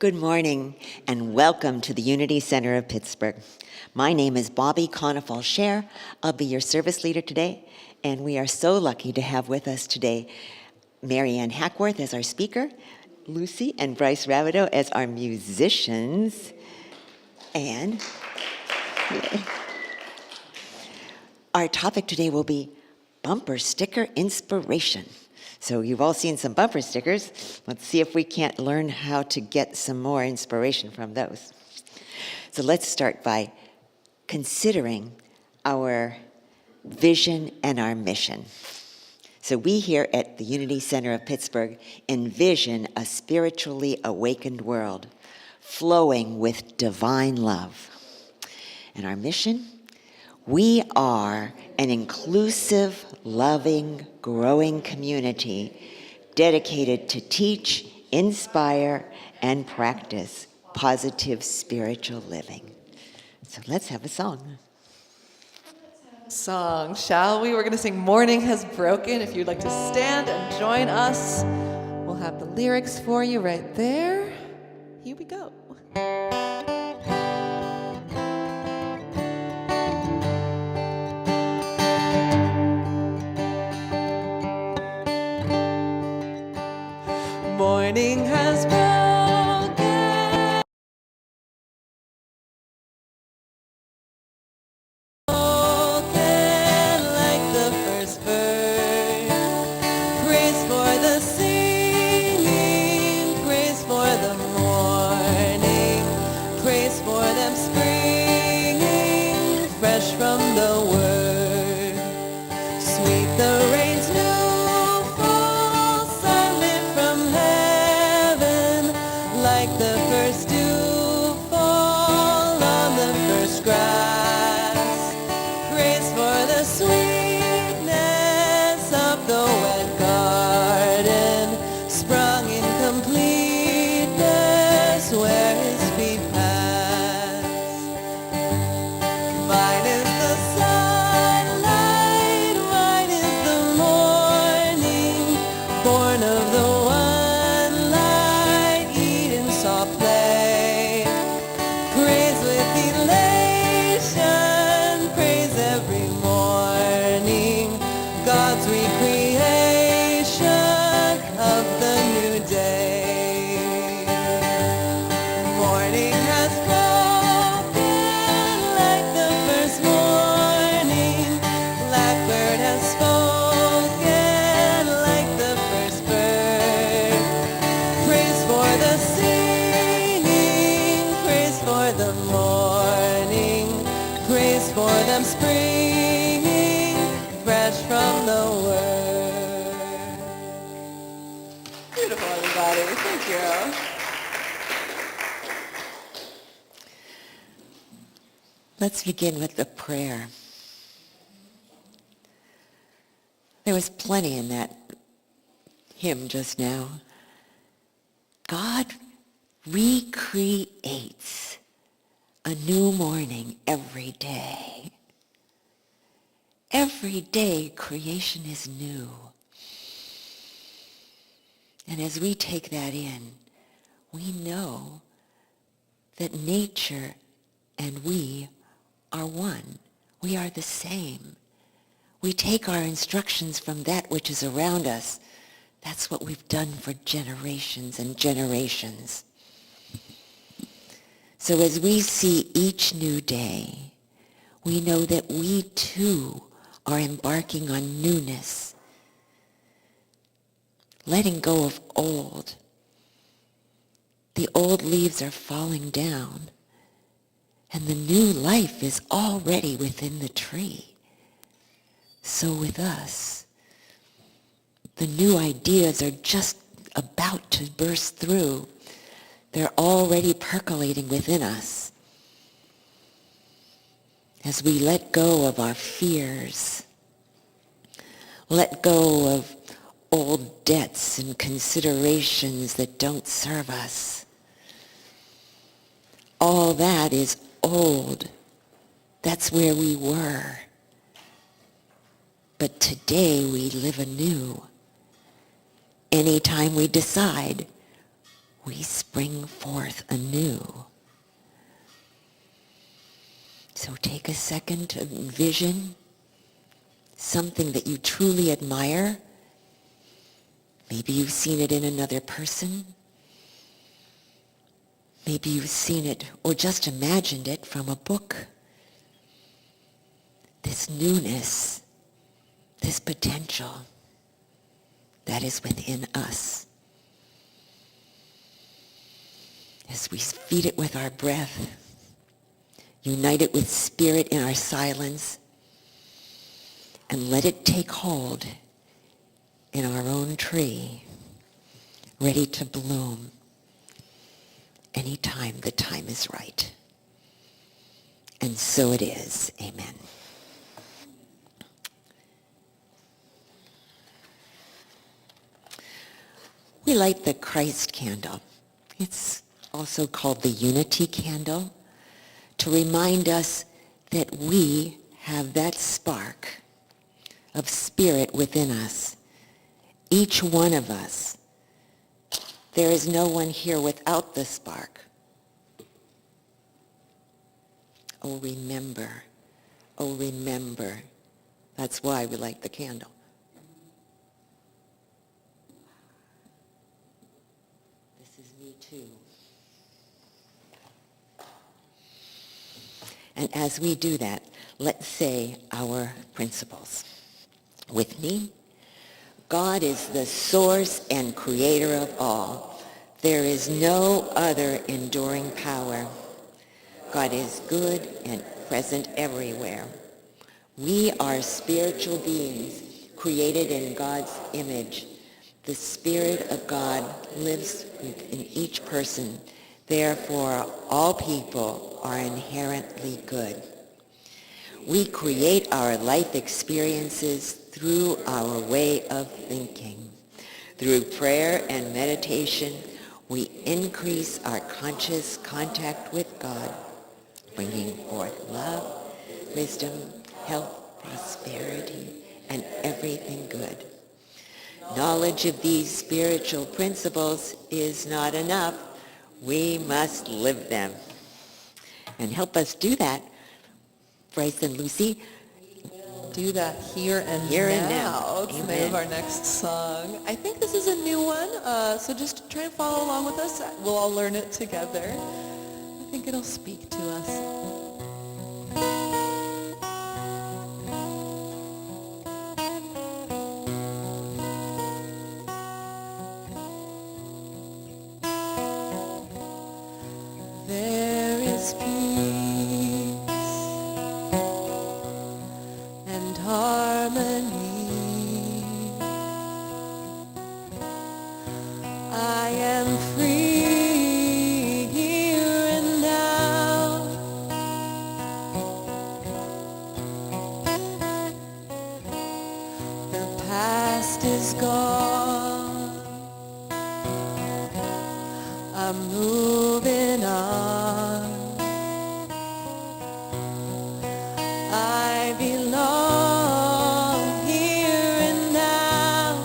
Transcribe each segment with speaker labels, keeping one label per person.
Speaker 1: Good morning and welcome to the Unity Center of Pittsburgh. My name is Bobbi Konefal-Shaer. I'll be your service leader today, and we are so lucky to have with us today Maryann Hackworth as our speaker, Lucy and Bryce Rabideau as our musicians, and our topic today will be bumper sticker inspiration. So you've all seen some bumper stickers. Let's see if we can't learn how to get some more inspiration from those. So let's start by considering our vision and our mission. So we here at the Unity Center of Pittsburgh envision a spiritually awakened world flowing with divine love. And our mission? We are an inclusive, loving, growing community dedicated to teach, inspire, and practice positive spiritual living. So let's have a song.
Speaker 2: Song, shall we? We're going to sing Morning Has Broken. If you'd like to stand and join us, we'll have the lyrics for you right there. Here we go. Morning has broken, like the first bird. Praise for the singing, praise for the morning, praise for them springing fresh from the word. Sweet the rain's new fall, sunlit from heaven, like the first dew fall on the first grass. Praise for the sweetness of the wet garden, sprung in completeness where his feet pass. Mine is the sunlight, mine is the morning, born of the one light, Eden saw play. Praise with elation, praise every morning, God's recreation of the new day. Morning has broken like the first morning, blackbird has spoken like the first bird. Praise for the singing, praise for the morning, praise for them springing fresh from the word. Beautiful, everybody. Thank you.
Speaker 1: Let's begin with the prayer. There was plenty in that hymn just now. God recreates a new morning every day. Every day creation is new. And as we take that in, we know that nature and we are one. We are the same. We take our instructions from that which is around us. That's what we've done for generations and generations. So as we see each new day, we know that we too are embarking on newness, letting go of old. The old leaves are falling down, and the new life is already within the tree. So with us, the new ideas are just about to burst through. They're already percolating within us. As we let go of our fears, let go of old debts and considerations that don't serve us. All that is old. That's where we were. But today we live anew. Anytime we decide, we spring forth anew. So take a second to envision something that you truly admire. Maybe you've seen it in another person. Maybe you've seen it or just imagined it from a book. This newness, this potential that is within us. As we feed it with our breath, unite it with spirit in our silence, and let it take hold in our own tree, ready to bloom anytime the time is right. And so it is. Amen. We light the Christ candle. It's also called the unity candle, to remind us that we have that spark of spirit within us. Each one of us. There is no one here without the spark. Oh, remember. Oh, remember. That's why we light the candle. This is me too. And as we do that, let's say our principles. With me, God is the source and creator of all. There is no other enduring power. God is good and present everywhere. We are spiritual beings created in God's image. The Spirit of God lives within each person. Therefore, all people are inherently good. We create our life experiences through our way of thinking. Through prayer and meditation, we increase our conscious contact with God, bringing forth love, wisdom, health, prosperity, and everything good. Knowledge of these spiritual principles is not enough. We must live them. And help us do that, Bryce and Lucy.
Speaker 2: Do that here and now. It's the name of our next song. I think this is a new one, so just try and follow along with us. We'll all learn it together. I think it'll speak to us. There is peace and harmony. I am free here and now. The past is gone. I'm moving on. I belong here and now.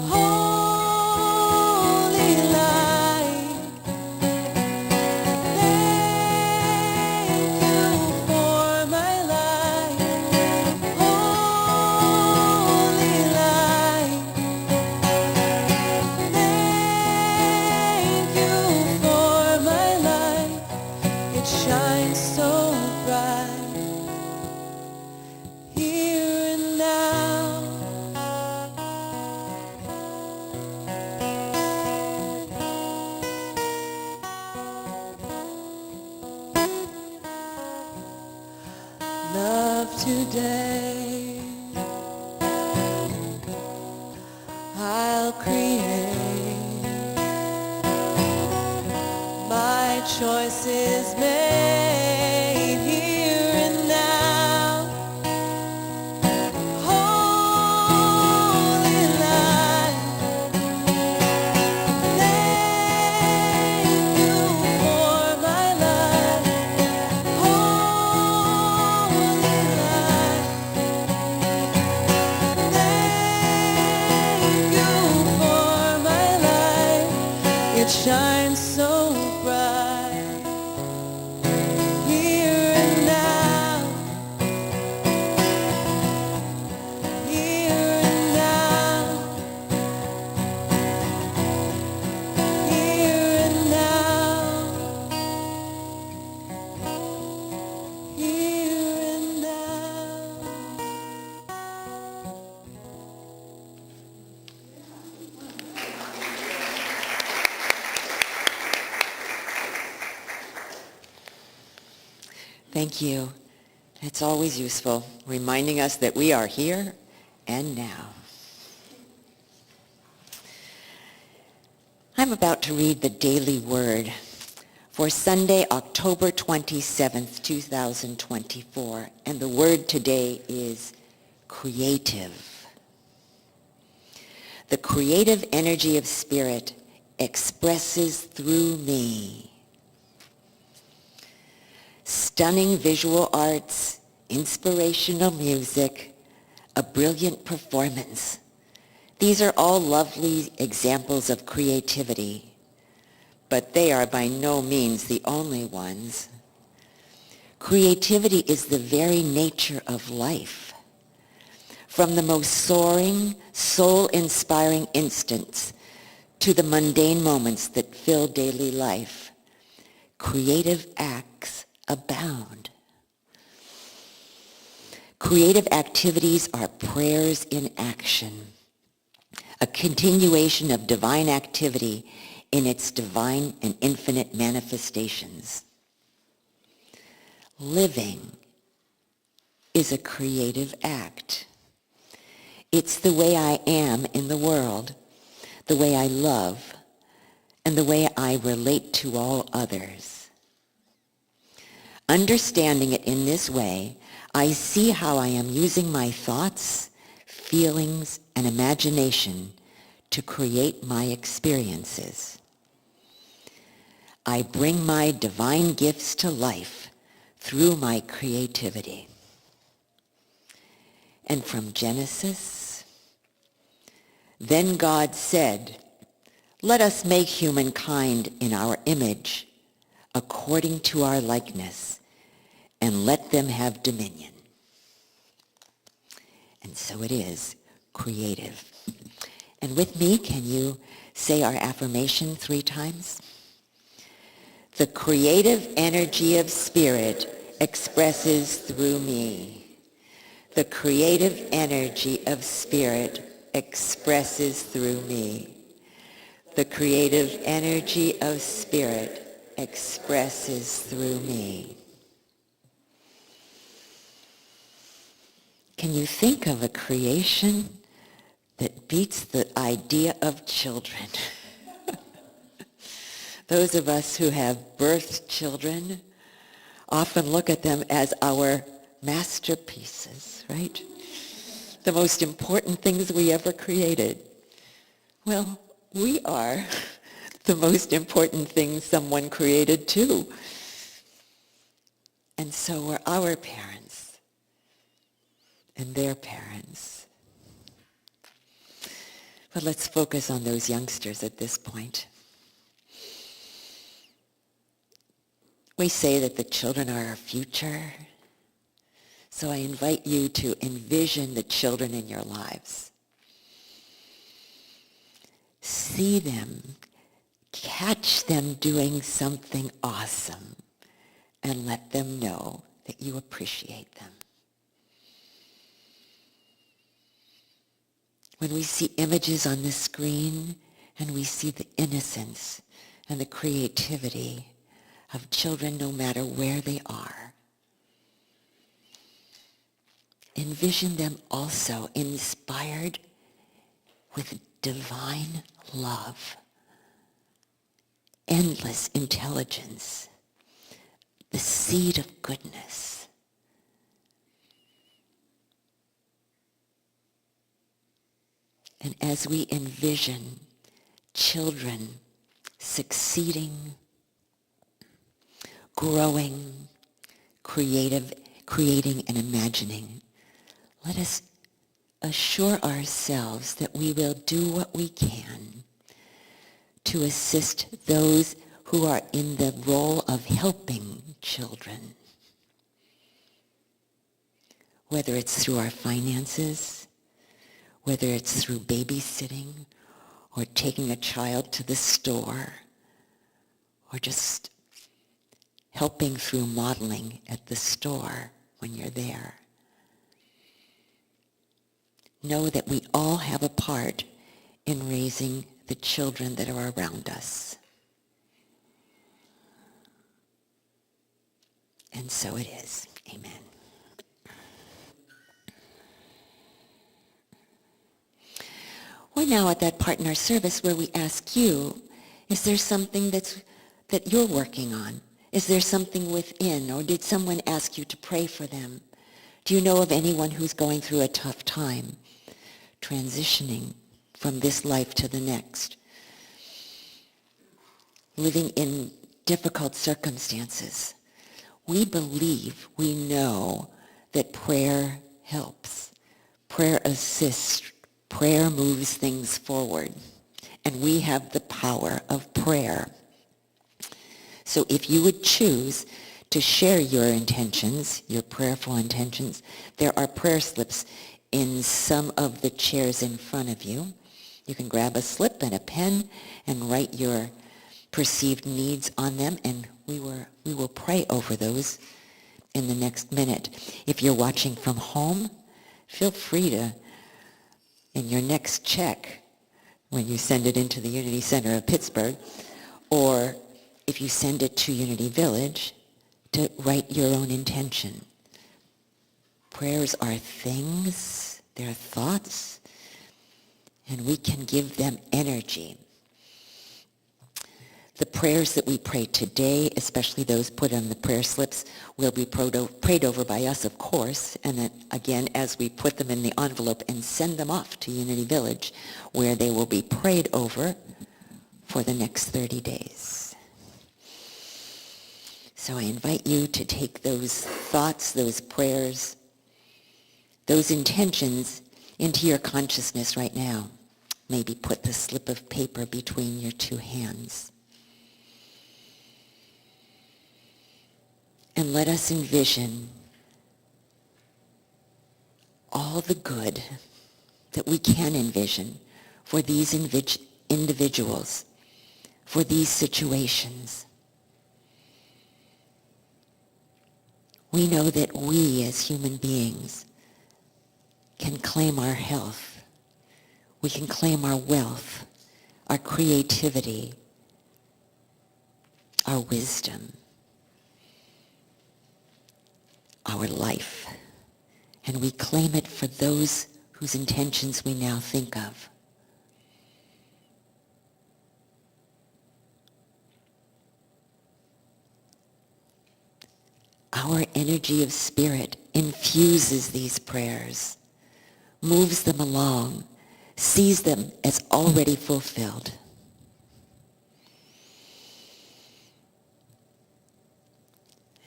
Speaker 2: Holy light, thank you for my life. Holy light, thank you for my life. It shines so bright here and now. Love today, I'll create. My choice is made here and now. Holy light, thank you for my life. Holy light, thank you for my life. shine so bright, here and now, here and now, here and now, here and now.
Speaker 1: Thank you. It's always useful, reminding us that we are here and now. I'm about to read the Daily Word for Sunday, October 27th, 2024, and the word today is creative. The creative energy of spirit expresses through me. Stunning visual arts, inspirational music, a brilliant performance. These are all lovely examples of creativity, but they are by no means the only ones. Creativity is the very nature of life. From the most soaring, soul-inspiring instants to the mundane moments that fill daily life, creative acts abound. Creative activities are prayers in action, a continuation of divine activity in its divine and infinite manifestations. Living is a creative act. It's the way I am in the world, the way I love, and the way I relate to all others. Understanding it in this way, I see how I am using my thoughts, feelings, and imagination to create my experiences. I bring my divine gifts to life through my creativity. And from Genesis, then God said, "Let us make humankind in our image, according to our likeness, and let them have dominion." And so it is, creative. And with me, can you say our affirmation 3 times? The creative energy of spirit expresses through me. The creative energy of spirit expresses through me. The creative energy of spirit expresses through me. Can you think of a creation that beats the idea of children? Those of us who have birthed children often look at them as our masterpieces, right? The most important things we ever created. Well, we are the most important thing someone created too. And so were our parents and their parents. But let's focus on those youngsters at this point. We say that the children are our future. So I invite you to envision the children in your lives. See them, catch them doing something awesome, and let them know that you appreciate them. When we see images on the screen and we see the innocence and the creativity of children no matter where they are, envision them also inspired with divine love, endless intelligence, the seed of goodness. And as we envision children succeeding, growing, creating and imagining, let us assure ourselves that we will do what we can to assist those who are in the role of helping children. Whether it's through our finances, whether it's through babysitting, or taking a child to the store, or just helping through modeling at the store when you're there. Know that we all have a part in raising the children that are around us. And so it is. Amen. We're now at that part in our service where we ask you, is there something that you're working on? Is there something within, or did someone ask you to pray for them? Do you know of anyone who's going through a tough time, transitioning from this life to the next, living in difficult circumstances? We believe, we know that prayer helps. Prayer assists. Prayer moves things forward. And we have the power of prayer. So if you would choose to share your intentions, your prayerful intentions, there are prayer slips in some of the chairs in front of you. You can grab a slip and a pen and write your perceived needs on them, and we will pray over those in the next minute. If you're watching from home, feel free to, in your next check, when you send it into the Unity Center of Pittsburgh, or if you send it to Unity Village, to write your own intention. Prayers are things, they're thoughts, and we can give them energy. The prayers that we pray today, especially those put on the prayer slips, will be prayed over by us, of course, and then again, as we put them in the envelope and send them off to Unity Village, where they will be prayed over for the next 30 days. So I invite you to take those thoughts, those prayers, those intentions into your consciousness right now. Maybe put the slip of paper between your two hands. And let us envision all the good that we can envision for these individuals, for these situations. We know that we as human beings can claim our health. We can claim our wealth, our creativity, our wisdom, our life, and we claim it for those whose intentions we now think of. Our energy of spirit infuses these prayers, moves them along, sees them as already fulfilled.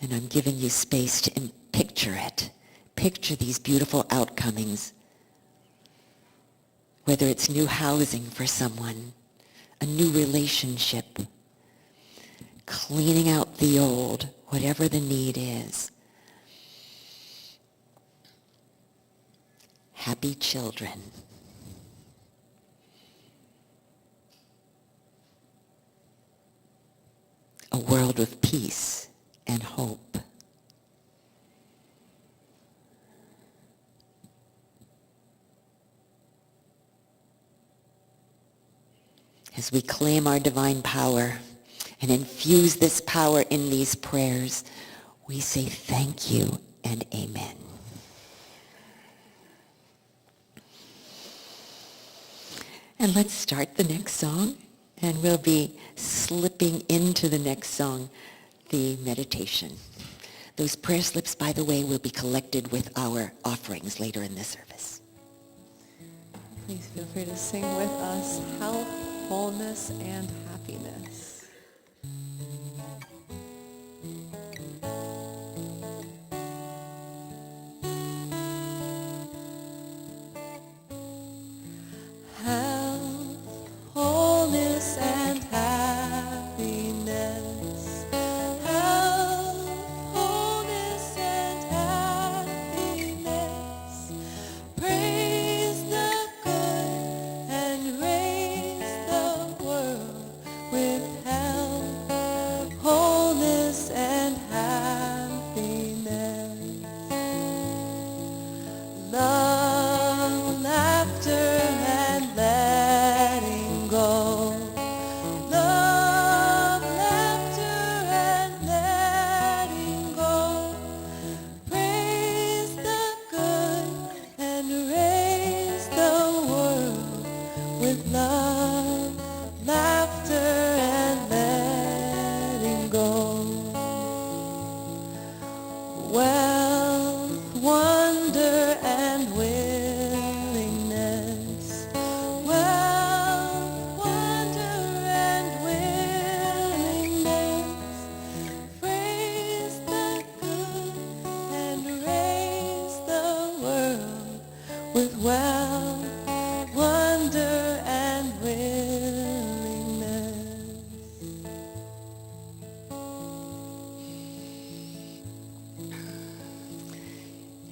Speaker 1: And I'm giving you space to picture it. Picture these beautiful outcomings. Whether it's new housing for someone, a new relationship, cleaning out the old, whatever the need is. Happy children. A world of peace and hope. As we claim our divine power and infuse this power in these prayers, we say thank you and amen. And let's start the next song, and we'll be slipping into the next song, the meditation. Those prayer slips, by the way, will be collected with our offerings later in the service.
Speaker 2: Please feel free to sing with us, health, wholeness, and happiness. Health, wholeness, and happiness. with love, laughter, and letting go. Wealth, wonder, and willingness. Wealth, wonder, and willingness. Praise the good and raise the world with wealth, wonder, and willingness.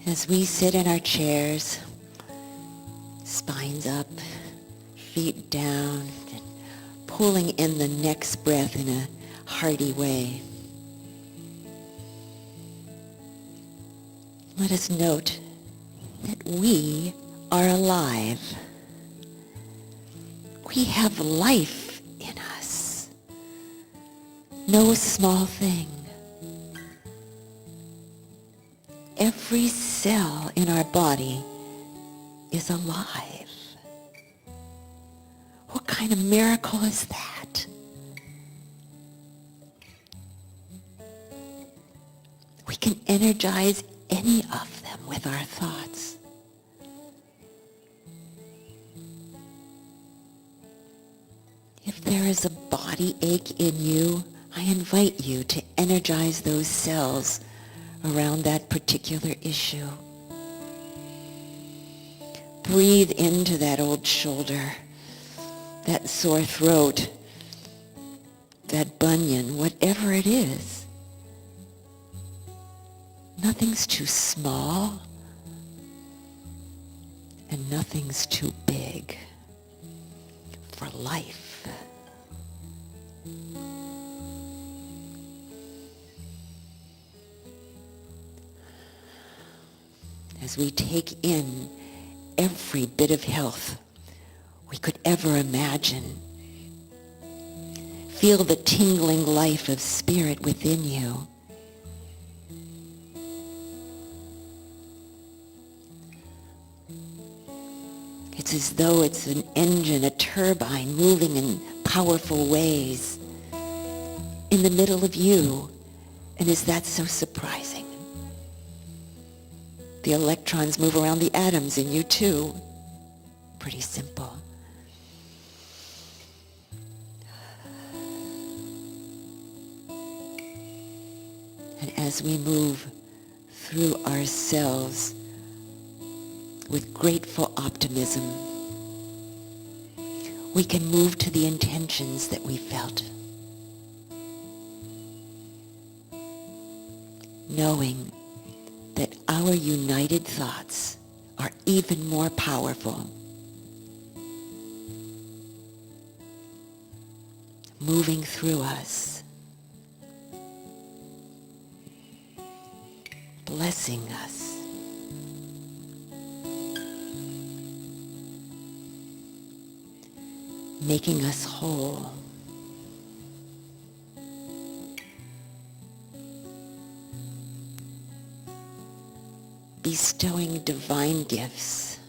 Speaker 1: As we sit in our chairs, spines up, feet down, and pulling in the next breath in a hearty way, let us note that we are alive. We have life in us. No small thing. Every cell in our body is alive. What kind of miracle is that? We can energize any of them with our thoughts. If there is a body ache in you, I invite you to energize those cells around that particular issue. Breathe into that old shoulder, that sore throat, that bunion, whatever it is. Nothing's too small and nothing's too big for life. As we take in every bit of health we could ever imagine, feel the tingling life of spirit within you. It's as though it's an engine, a turbine moving in powerful ways in the middle of you. And is that so surprising? The electrons move around the atoms in you too. Pretty simple. And as we move through ourselves with grateful optimism, we can move to the intentions that we felt, knowing that our united thoughts are even more powerful, moving through us, blessing us, making us whole. Bestowing divine gifts.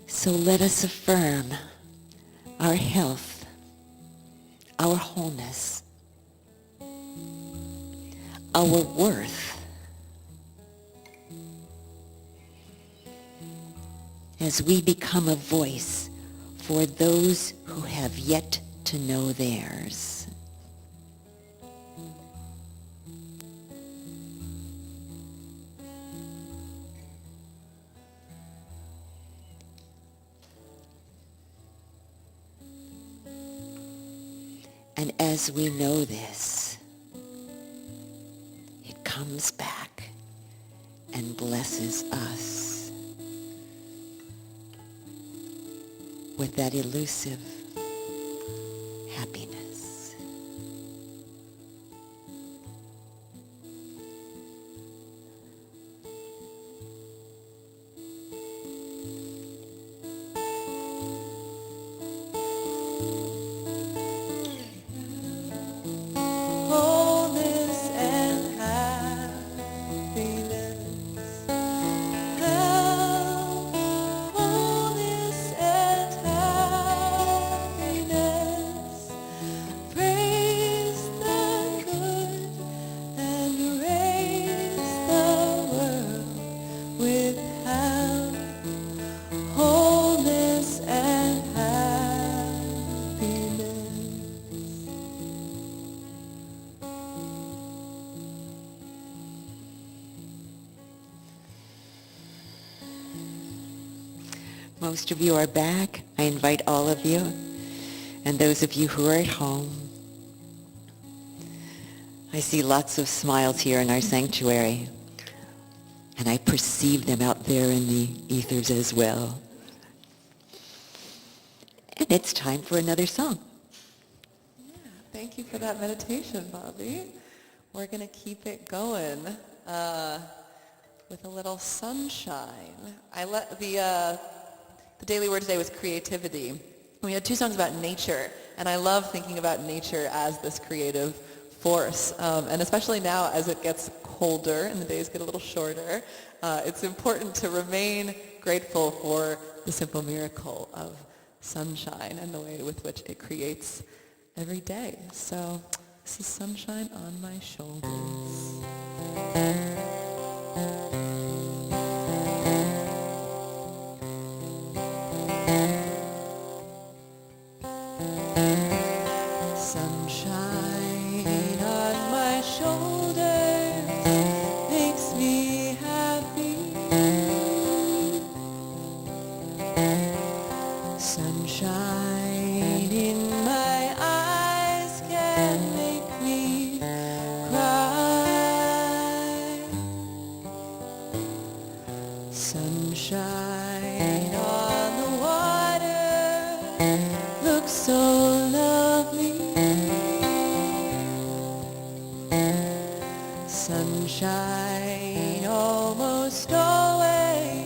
Speaker 1: So let us affirm our health, our wholeness, our worth, as we become a voice for those who have yet to know theirs. And as we know this, it comes back and blesses us with that elusive happiness.
Speaker 2: Wholeness and happiness. Wholeness and happiness. Praise the good and raise the world with health, wholeness and happiness.
Speaker 1: Most of you are back. I invite all of you, and those of you who are at home. I see lots of smiles here in our sanctuary, and I perceive them out there in the ethers as well. And it's time for another song.
Speaker 2: Thank you for that meditation, Bobbi. We're going to keep it going with a little sunshine. The daily word today was creativity. We had two songs about nature, and I love thinking about nature as this creative force. And especially now as it gets colder and the days get a little shorter, it's important to remain grateful for the simple miracle of sunshine and the way with which it creates every day. So this is sunshine on my shoulders. Sunshine on my shoulders makes me happy. Sunshine in my eyes can make me cry. Sunshine on the water looks so lovely. Sunshine almost always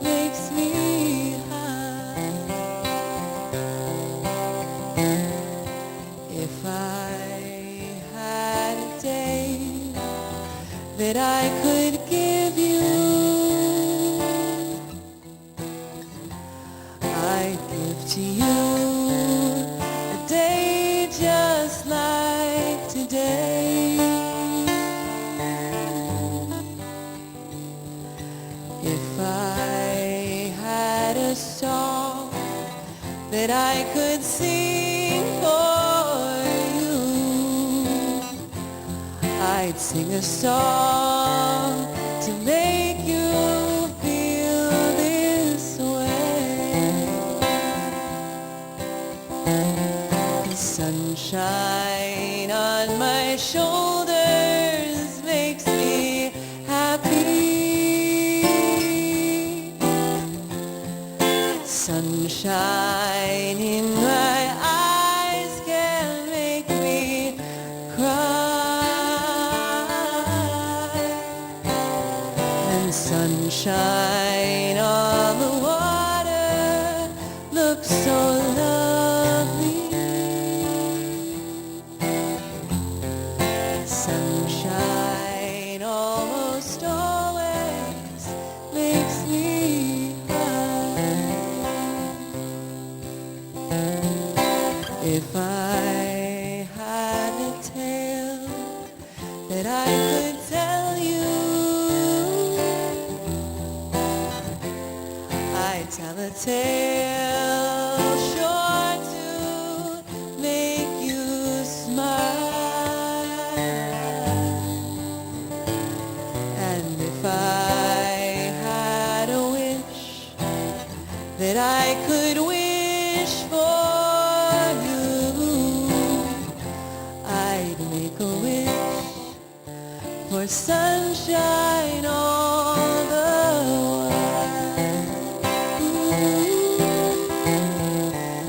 Speaker 2: makes me high. If I had a day that I could give you, I'd give to you a day just like today. If I had a song that I could sing for you, I'd sing a song to make you feel this way. The sunshine on my shoulders makes me happy. Sunshine in my eyes can make me cry. And sunshine on the water looks so lovely. Sunshine almost always makes me cry. If I had a tale that I could tell you, I'd tell a tale sure to make you smile. And if I had a wish that I could wish for you, sunshine all the while.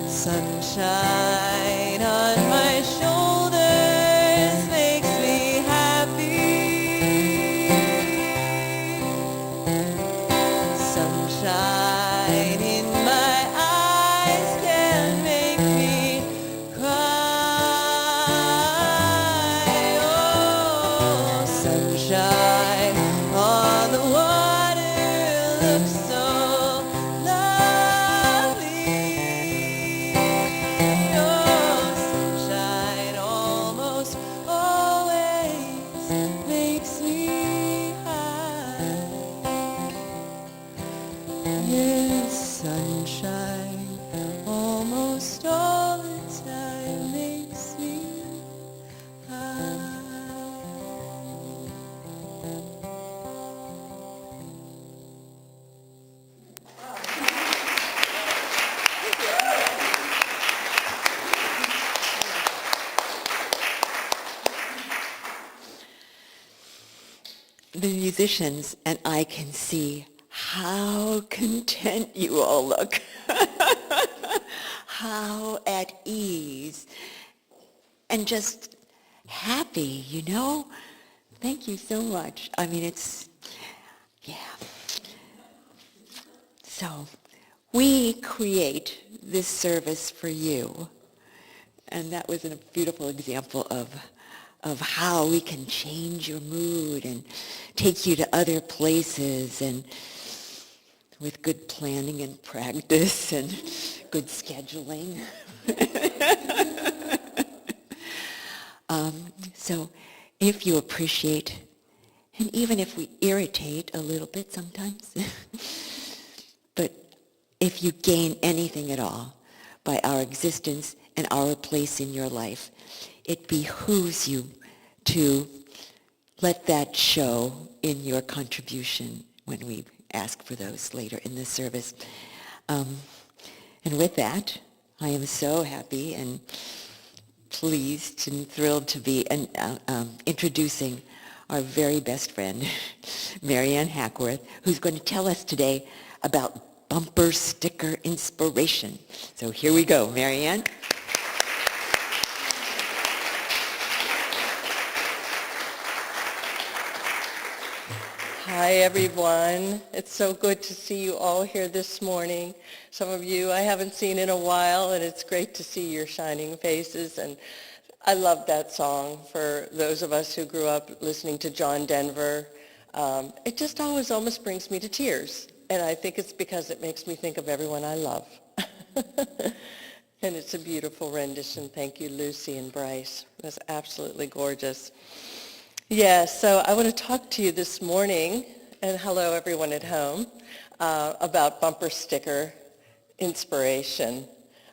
Speaker 2: Sunshine on my shoulders makes me happy. Sunshine in my eyes can make me cry. Oh, sunshine on the water looks so lovely. Oh, sunshine almost always makes me high. Yes, sunshine almost all the time makes me high.
Speaker 1: The musicians and I can see how content you all look. How at ease and just happy, you know? Thank you so much. I mean, yeah. So we create this service for you. And that was a beautiful example of how we can change your mood and take you to other places, and with good planning and practice and good scheduling. So if you appreciate, and even if we irritate a little bit sometimes, but if you gain anything at all by our existence and our place in your life, it behooves you to let that show in your contribution when we ask for those later in the service. And with that, I am so happy and pleased and thrilled to be introducing our very best friend, Maryann Hackworth, who's going to tell us today about bumper sticker inspiration. So here we go, Maryann.
Speaker 3: Hi, everyone. It's so good to see you all here this morning. Some of you I haven't seen in a while, and it's great to see your shining faces. And I love that song for those of us who grew up listening to John Denver. It just always almost brings me to tears. And I think it's because it makes me think of everyone I love. And it's a beautiful rendition. Thank you, Lucy and Bryce. It was absolutely gorgeous. Yes, so I want to talk to you this morning, and hello everyone at home, about bumper sticker inspiration.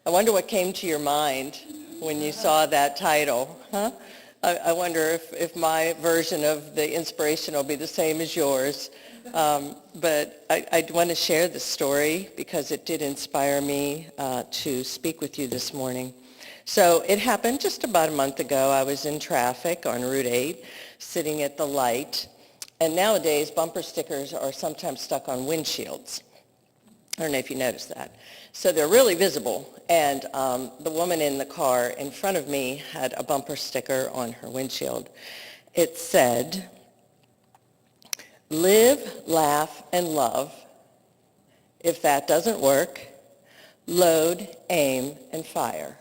Speaker 3: I wonder what came to your mind when you saw that title, huh? I wonder if my version of the inspiration will be the same as yours. But I want to share this story because it did inspire me to speak with you this morning. So it happened just about a month ago. I was in traffic on Route 8, sitting at the light, and nowadays bumper stickers are sometimes stuck on windshields. I don't know if you noticed that. So they're really visible, and the woman in the car in front of me had a bumper sticker on her windshield. It said, "Live, laugh, and love. If that doesn't work, load, aim, and fire."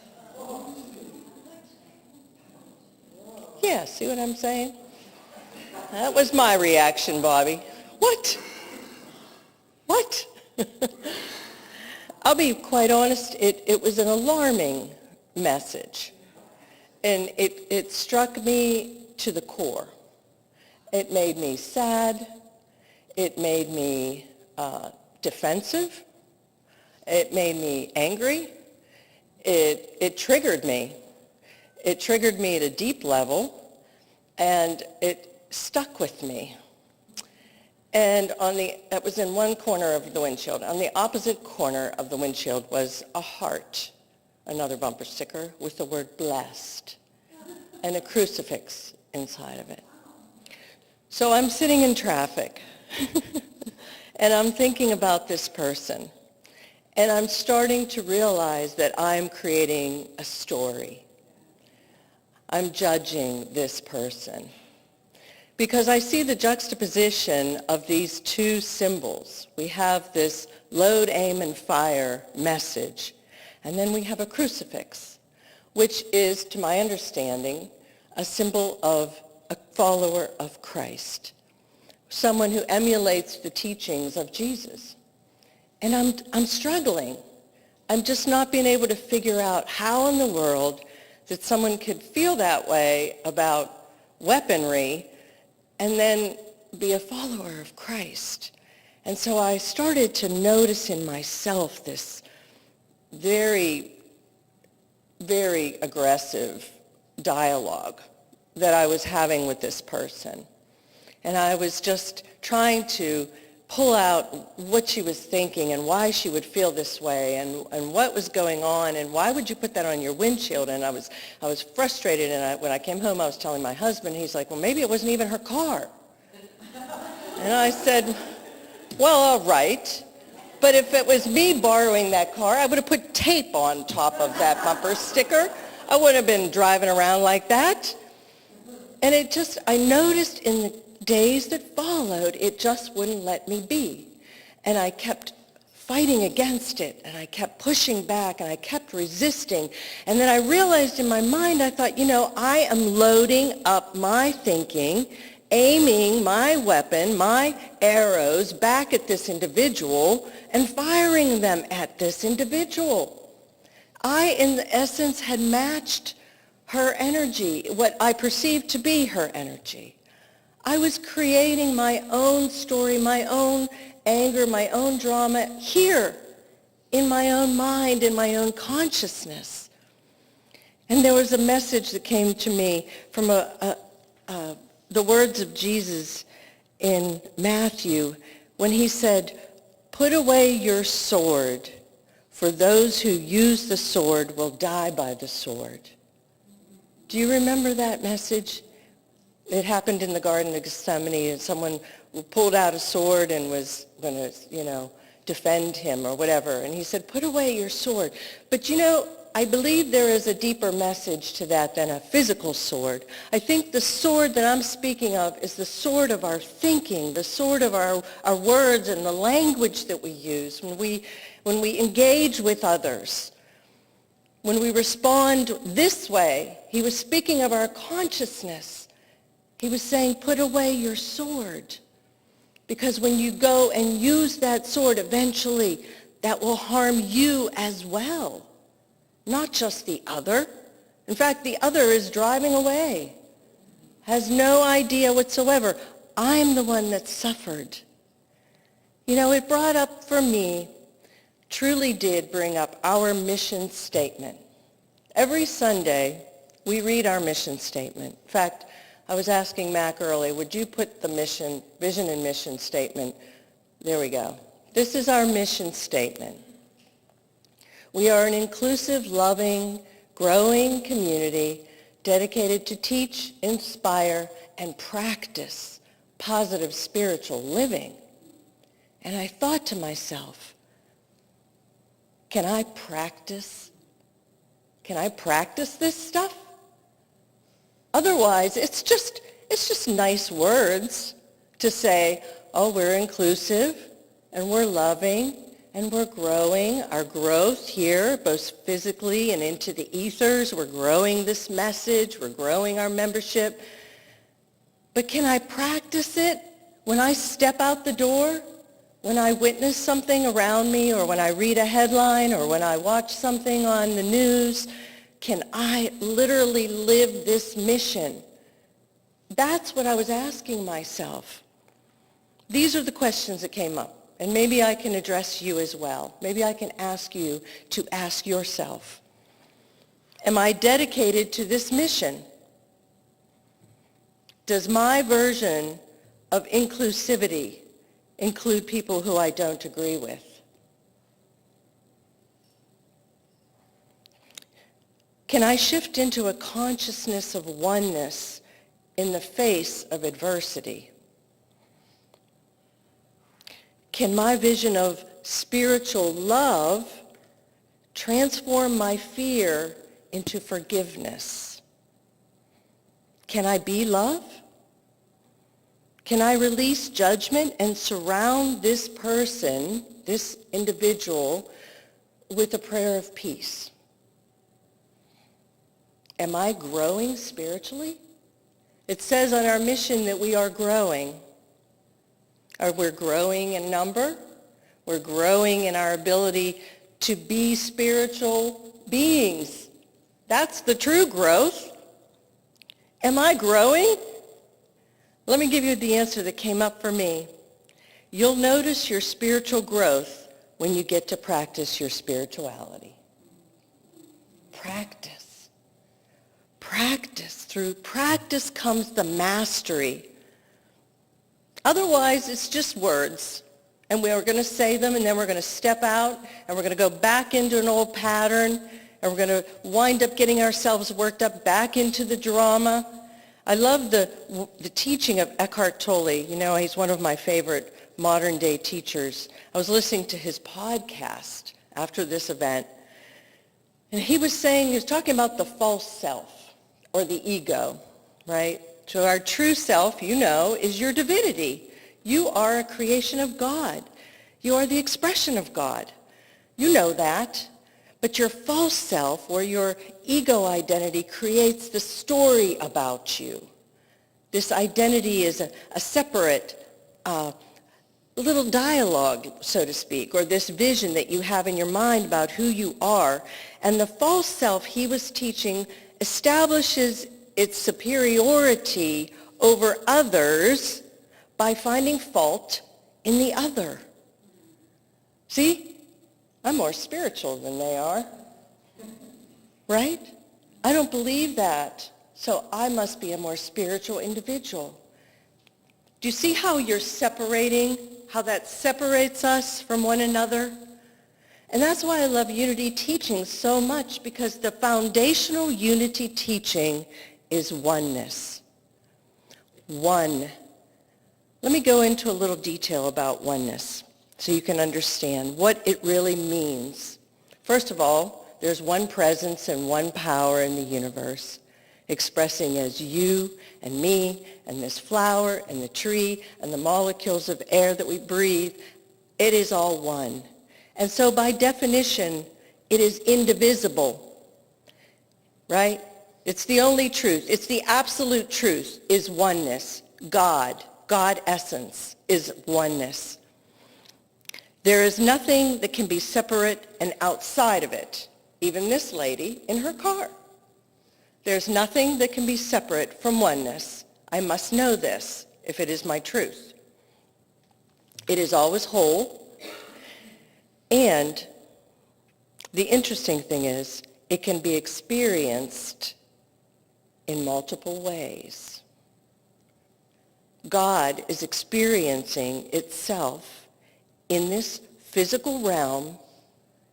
Speaker 3: Yeah, see what I'm saying? That was my reaction, Bobbi. What? What? I'll be quite honest, it was an alarming message. And it struck me to the core. It made me sad. It made me defensive. It made me angry. It triggered me. It triggered me at a deep level, and it stuck with me. And that was in one corner of the windshield. On the opposite corner of the windshield was a heart, another bumper sticker with the word blessed, and a crucifix inside of it. So I'm sitting in traffic, and I'm thinking about this person, and I'm starting to realize that I'm creating a story. I'm judging this person because I see the juxtaposition of these two symbols. We have this load, aim, and fire message, and then we have a crucifix, which is, to my understanding, a symbol of a follower of Christ, someone who emulates the teachings of Jesus. And I'm struggling. I'm just not being able to figure out how in the world that someone could feel that way about weaponry and then be a follower of Christ. And so I started to notice in myself this very, very aggressive dialogue that I was having with this person. And I was just trying to pull out what she was thinking and why she would feel this way and what was going on and why would you put that on your windshield. And I was frustrated, and when I came home I was telling my husband. He's like, well, maybe it wasn't even her car. And I said, well, all right, but if it was me borrowing that car, I would have put tape on top of that bumper sticker. I wouldn't have been driving around like that. And I noticed in the days that followed, it just wouldn't let me be. And I kept fighting against it, and I kept pushing back, and I kept resisting. And then I realized in my mind, I thought, I am loading up my thinking, aiming my weapon, my arrows back at this individual, and firing them at this individual. I, in essence, had matched her energy, what I perceived to be her energy. I was creating my own story, my own anger, my own drama here in my own mind, in my own consciousness. And there was a message that came to me from the words of Jesus in Matthew when he said, "Put away your sword, for those who use the sword will die by the sword." Do you remember that message? It happened in the Garden of Gethsemane, and someone pulled out a sword and was going to, defend him or whatever. And he said, put away your sword. But, I believe there is a deeper message to that than a physical sword. I think the sword that I'm speaking of is the sword of our thinking, the sword of our words and the language that we use when we engage with others. When we respond this way, he was speaking of our consciousness. He was saying, put away your sword. Because when you go and use that sword, eventually that will harm you as well, not just the other. In fact, the other is driving away, has no idea whatsoever. I'm the one that suffered. It brought up for me, truly did bring up our mission statement. Every Sunday, we read our mission statement. In fact, I was asking Mac earlier, would you put the vision and mission statement? There we go. This is our mission statement. We are an inclusive, loving, growing community dedicated to teach, inspire, and practice positive spiritual living. And I thought to myself, can I practice this stuff? Otherwise, it's just nice words to say, oh, we're inclusive, and we're loving, and we're growing. Our growth here, both physically and into the ethers, we're growing this message, we're growing our membership. But can I practice it when I step out the door? When I witness something around me, or when I read a headline, or when I watch something on the news? Can I literally live this mission? That's what I was asking myself. These are the questions that came up, and maybe I can address you as well. Maybe I can ask you to ask yourself, am I dedicated to this mission? Does my version of inclusivity include people who I don't agree with? Can I shift into a consciousness of oneness in the face of adversity? Can my vision of spiritual love transform my fear into forgiveness? Can I be love? Can I release judgment and surround this person, this individual, with a prayer of peace? Am I growing spiritually? It says on our mission that we are growing. We're growing in number. We're growing in our ability to be spiritual beings. That's the true growth. Am I growing? Let me give you the answer that came up for me. You'll notice your spiritual growth when you get to practice your spirituality. Practice. Practice. Through practice comes the mastery. Otherwise, it's just words. And we're going to say them, and then we're going to step out, and we're going to go back into an old pattern, and we're going to wind up getting ourselves worked up back into the drama. I love the teaching of Eckhart Tolle. You know, he's one of my favorite modern-day teachers. I was listening to his podcast after this event, and he was talking about the false self, or the ego, right? So our true self, you know, is your divinity. You are a creation of God. You are the expression of God. You know that. But your false self, or your ego identity, creates the story about you. This identity is a separate little dialogue, so to speak, or this vision that you have in your mind about who you are. And the false self, he was teaching, establishes its superiority over others by finding fault in the other. See? I'm more spiritual than they are. Right? I don't believe that. So I must be a more spiritual individual. Do you see how you're separating, how that separates us from one another? And that's why I love unity teaching so much, because the foundational unity teaching is oneness. One. Let me go into a little detail about oneness so you can understand what it really means. First of all, there's one presence and one power in the universe, expressing as you and me and this flower and the tree and the molecules of air that we breathe. It is all one. And so by definition, it is indivisible, right? It's the only truth. It's the absolute truth is oneness. God essence is oneness. There is nothing that can be separate and outside of it. Even this lady in her car. There's nothing that can be separate from oneness. I must know this if it is my truth. It is always whole. And the interesting thing is, it can be experienced in multiple ways. God is experiencing itself in this physical realm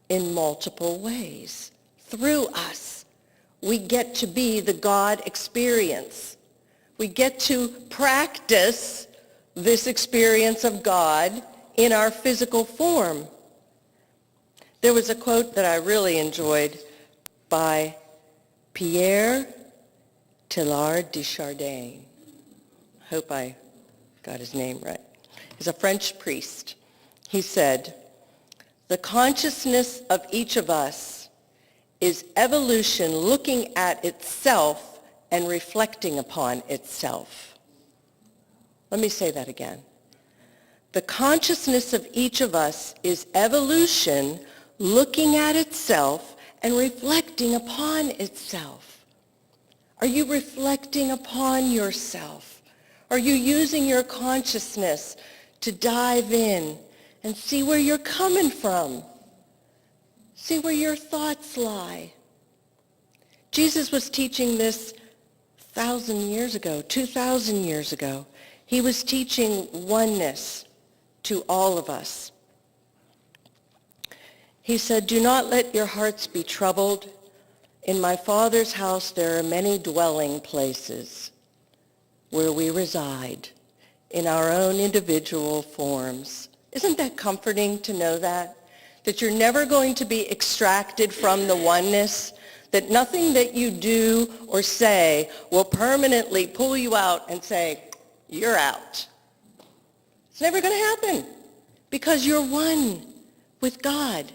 Speaker 3: in multiple ways. Through us, we get to be the God experience. We get to practice this experience of God in our physical form. There was a quote that I really enjoyed by Pierre Teilhard de Chardin. I hope I got his name right. He's a French priest. He said, "The consciousness of each of us is evolution looking at itself and reflecting upon itself." Let me say that again. The consciousness of each of us is evolution looking at itself and reflecting upon itself. Are you reflecting upon yourself? Are you using your consciousness to dive in and see where you're coming from? See where your thoughts lie. Jesus was teaching this 1,000 years ago, 2,000 years ago. He was teaching oneness to all of us. He said, "Do not let your hearts be troubled. In my Father's house there are many dwelling places where we reside in our own individual forms. Isn't that comforting to know that? That you're never going to be extracted from the oneness, that nothing that you do or say will permanently pull you out and say, you're out. It's never going to happen because you're one with God.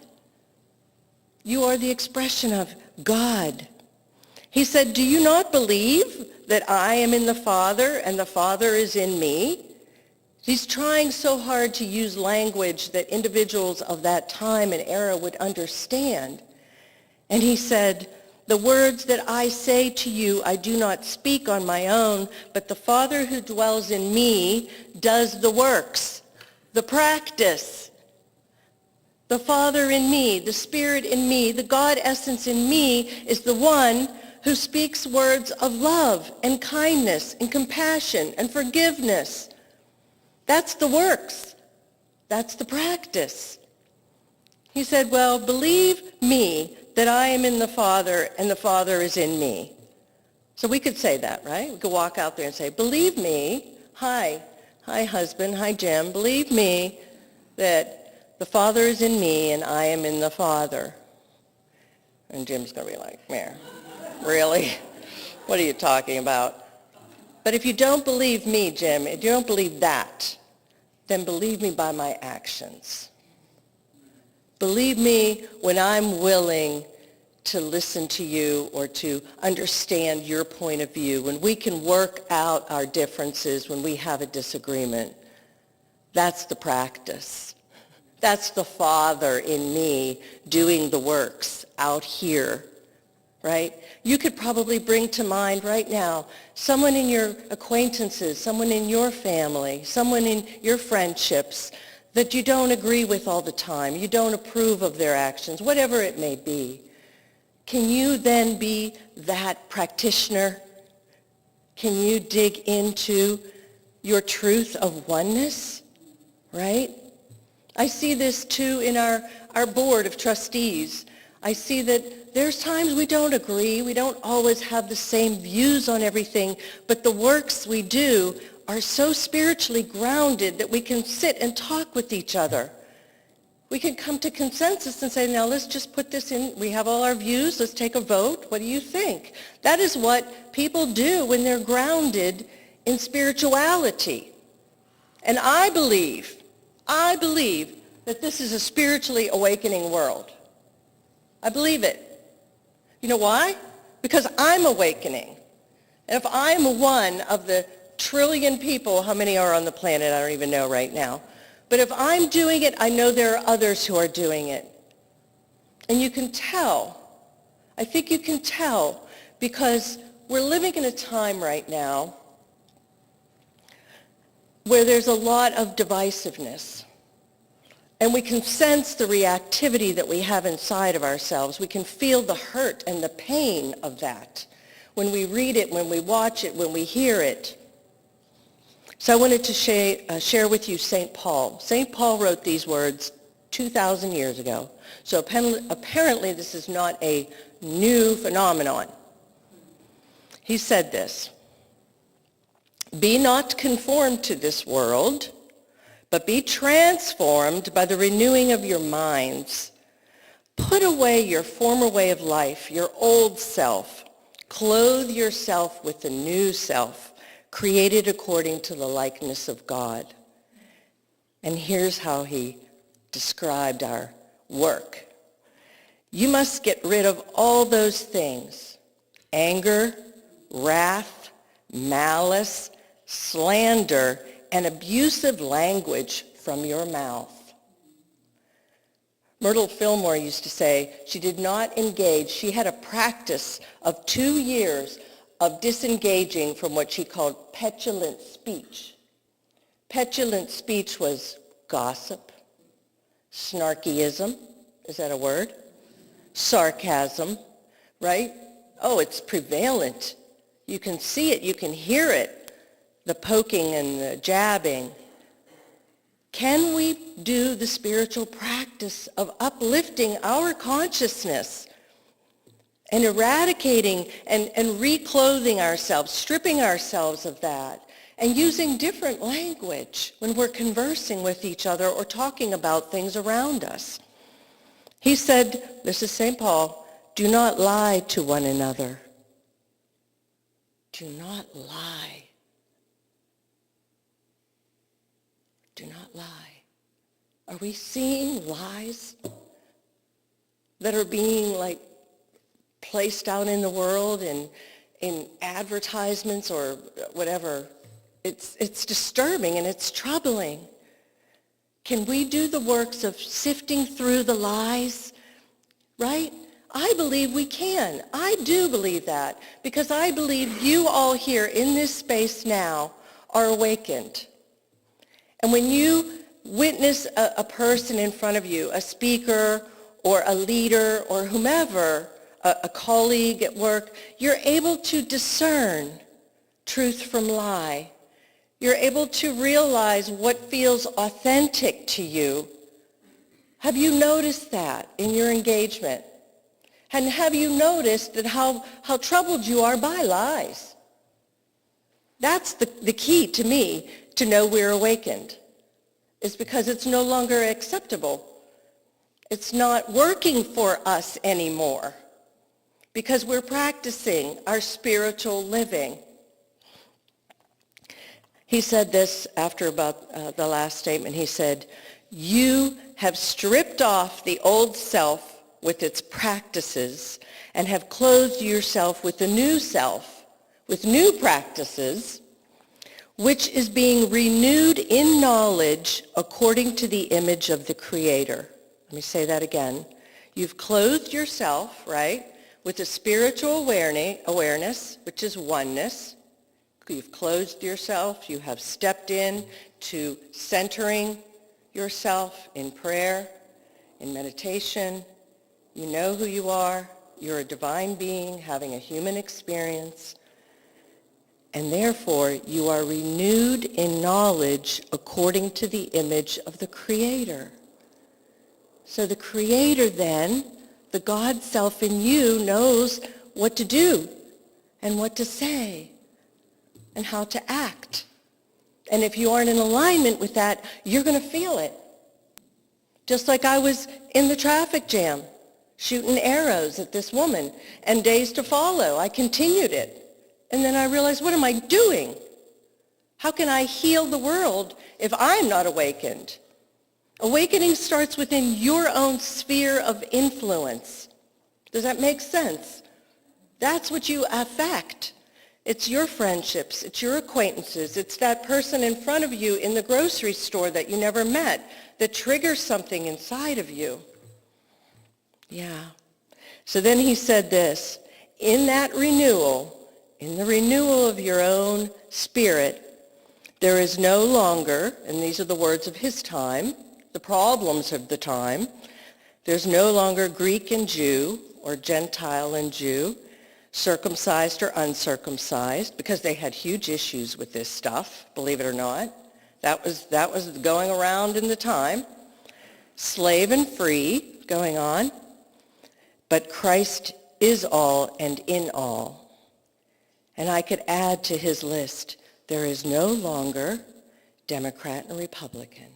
Speaker 3: You are the expression of God. He said, do you not believe that I am in the Father and the Father is in me? He's trying so hard to use language that individuals of that time and era would understand. And he said, the words that I say to you, I do not speak on my own, but the Father who dwells in me does the works, the practice. The Father in me, the Spirit in me, the God essence in me is the one who speaks words of love and kindness and compassion and forgiveness. That's the works. That's the practice. He said, well, believe me that I am in the Father and the Father is in me. So we could say that, right? We could walk out there and say, believe me, hi husband, hi Jim, believe me that the Father is in me and I am in the Father. And Jim's going to be like, man, really? What are you talking about? But if you don't believe me, Jim, if you don't believe that, then believe me by my actions. Believe me when I'm willing to listen to you or to understand your point of view, when we can work out our differences, when we have a disagreement. That's the practice. That's the Father in me doing the works out here, right? You could probably bring to mind right now someone in your acquaintances, someone in your family, someone in your friendships that you don't agree with all the time, you don't approve of their actions, whatever it may be. Can you then be that practitioner? Can you dig into your truth of oneness, right? I see this too in our board of trustees. I see that there's times we don't agree. We don't always have the same views on everything, but the works we do are so spiritually grounded that we can sit and talk with each other. We can come to consensus and say, now let's just put this in. We have all our views. Let's take a vote. What do you think? That is what people do when they're grounded in spirituality. And I believe that this is a spiritually awakening world. I believe it. You know why? Because I'm awakening. And if I'm one of the trillion people, how many are on the planet? I don't even know right now. But if I'm doing it, I know there are others who are doing it. And you can tell. I think you can tell because we're living in a time right now where there's a lot of divisiveness. And we can sense the reactivity that we have inside of ourselves. We can feel the hurt and the pain of that when we read it, when we watch it, when we hear it. So I wanted to share with you St. Paul. St. Paul wrote these words 2,000 years ago. So apparently this is not a new phenomenon. He said this, "Be not conformed to this world, but be transformed by the renewing of your minds. Put away your former way of life, your old self. Clothe yourself with the new self, created according to the likeness of God." And here's how he described our work. You must get rid of all those things: anger, wrath, malice, slander, and abusive language from your mouth. Myrtle Fillmore used to say she did not engage. She had a practice of 2 years of disengaging from what she called petulant speech. Petulant speech was gossip, snarkyism, is that a word? Sarcasm, right? Oh, it's prevalent. You can see it, you can hear it. The poking and the jabbing. Can we do the spiritual practice of uplifting our consciousness and eradicating and reclothing ourselves, stripping ourselves of that, and using different language when we're conversing with each other or talking about things around us. He said, this is St. Paul, do not lie to one another. Do not lie. Do not lie. Are we seeing lies that are being placed out in the world in advertisements or whatever? It's disturbing and it's troubling. Can we do the works of sifting through the lies? Right? I believe we can. I do believe that because I believe you all here in this space now are awakened. And when you witness a person in front of you, a speaker or a leader or whomever, a colleague at work, you're able to discern truth from lie. You're able to realize what feels authentic to you. Have you noticed that in your engagement? And have you noticed that how troubled you are by lies? That's the key to me to know we're awakened. Is because it's no longer acceptable. It's not working for us anymore because we're practicing our spiritual living. He said this after about the last statement. He said, you have stripped off the old self with its practices and have clothed yourself with the new self, with new practices, which is being renewed in knowledge according to the image of the Creator. Let me say that again. You've clothed yourself, right, with a spiritual awareness, which is oneness. You've clothed yourself. You have stepped in to centering yourself in prayer, in meditation. You know who you are. You're a divine being having a human experience. And therefore, you are renewed in knowledge according to the image of the Creator. So the Creator then, the God self in you, knows what to do and what to say and how to act. And if you aren't in alignment with that, you're going to feel it. Just like I was in the traffic jam, shooting arrows at this woman, and days to follow, I continued it. And then I realized, what am I doing? How can I heal the world if I'm not awakened? Awakening starts within your own sphere of influence. Does that make sense? That's what you affect. It's your friendships. It's your acquaintances. It's that person in front of you in the grocery store that you never met that triggers something inside of you. Yeah. So then he said this, in that renewal, in the renewal of your own spirit, there is no longer, and these are the words of his time, the problems of the time, there's no longer Greek and Jew or Gentile and Jew, circumcised or uncircumcised, because they had huge issues with this stuff, believe it or not. That was going around in the time. Slave and free going on. But Christ is all and in all. And I could add to his list, there is no longer Democrat and Republican.